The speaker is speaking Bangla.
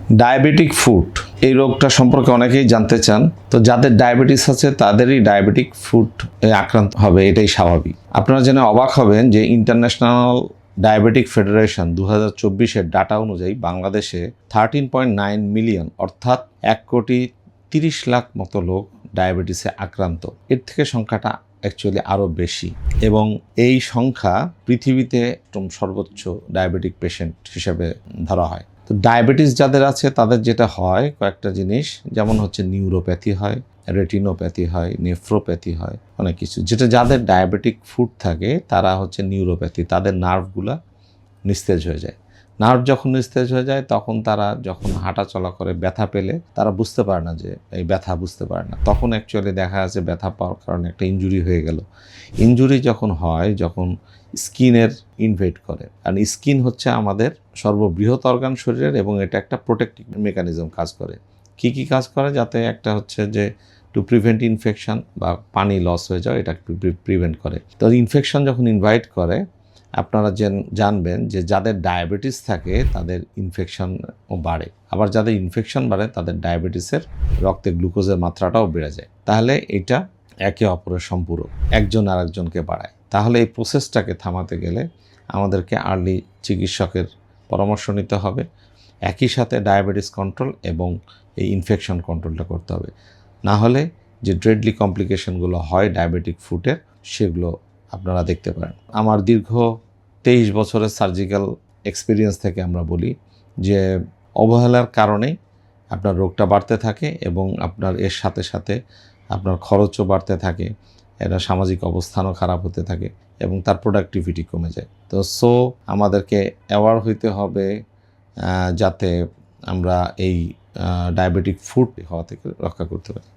ডায়াবেটিক ফুড এই রোগটা সম্পর্কে অনেকেই জানতে চান। তো যাদের ডায়াবেটিস আছে তাদেরই ডায়াবেটিক ফুড আক্রান্ত হবে, এটাই স্বাভাবিক। আপনারা জেনে অবাক হবেন যে ইন্টারন্যাশনাল ডায়াবেটিক ফেডারেশন 2024-এর ডাটা অনুযায়ী বাংলাদেশে 13.9 মিলিয়ন অর্থাৎ 1,30,00,000 মতো লোক ডায়াবেটিসে আক্রান্ত। এর থেকে সংখ্যাটা অ্যাকচুয়ালি আরও বেশি, এবং এই সংখ্যা পৃথিবীতে সর্বোচ্চ ডায়াবেটিক পেশেন্ট হিসেবে ধরা হয়। তো ডায়াবেটিস যাদের আছে তাদের যেটা হয় কয়েকটা জিনিস, যেমন হচ্ছে নিউরোপ্যাথি হয়, রেটিনোপ্যাথি হয়, নেফ্রোপ্যাথি হয়, অনেক কিছু। যেটা যাদের ডায়াবেটিক ফুড থাকে তারা হচ্ছে নিউরোপ্যাথি, তাদের নার্ভগুলা নিস্তেজ হয়ে যায়। নার্ভ যখন নিস্তেজ হয়ে যায় তখন তারা যখন হাঁটা চলা করে ব্যথা পেলে তারা বুঝতে পারে না যে এই ব্যথা, বুঝতে পারে না। তখন অ্যাকচুয়ালি দেখা যাচ্ছে ব্যথা পাওয়ার কারণে একটা ইনজুরি হয়ে গেল। ইনজুরি যখন হয়, যখন স্কিনের ইনভেড করে, কারণ স্কিন হচ্ছে আমাদের সর্ববৃহৎ অর্গান শরীরের, এবং এটা একটা প্রোটেক্টিভ মেকানিজম কাজ করে। কি কি কাজ করে? যাতে একটা হচ্ছে যে টু প্রিভেন্ট ইনফেকশন বা পানি লস হয়ে যাওয়া, এটা প্রিভেন্ট করে। তো ইনফেকশন যখন ইনভাইট করে, আপনারা জানবেন যে যাদের ডায়াবেটিস থাকে তাদের ইনফেকশনও বাড়ে, আবার যাদের ইনফেকশন বাড়ে তাদের ডায়াবেটিসের রক্তে গ্লুকোজের মাত্রাটাও বেড়ে যায়। তাহলে এটা একে অপরের সম্পূরক, একজন আরেকজনকে বাড়ায়। তাহলে এই প্রসেসটাকে থামাতে গেলে আমাদেরকে আর্লি চিকিৎসকের পরামর্শ নিতে হবে। একই সাথে ডায়াবেটিস কন্ট্রোল এবং এই ইনফেকশন কন্ট্রোলটা করতে হবে। না হলে যে ড্রেডলি কমপ্লিকেশনগুলো হয় ডায়াবেটিক ফুডের, সেগুলো আপনারা দেখতে পারেন। আমার দীর্ঘ 23 বছরের সার্জিক্যাল এক্সপিরিয়েন্স থেকে আমরা বলি যে অবহেলার কারণেই আপনার রোগটা বাড়তে থাকে, এবং আপনার এর সাথে সাথে আপনার খরচও বাড়তে থাকে, এটা সামাজিক অবস্থানও খারাপ হতে থাকে, এবং তার প্রোডাক্টিভিটি কমে যায়। তো আমাদেরকে অ্যাওয়ার হইতে হবে যাতে আমরা এই ডায়াবেটিক ফুড হওয়া থেকে রক্ষা করতে পারি।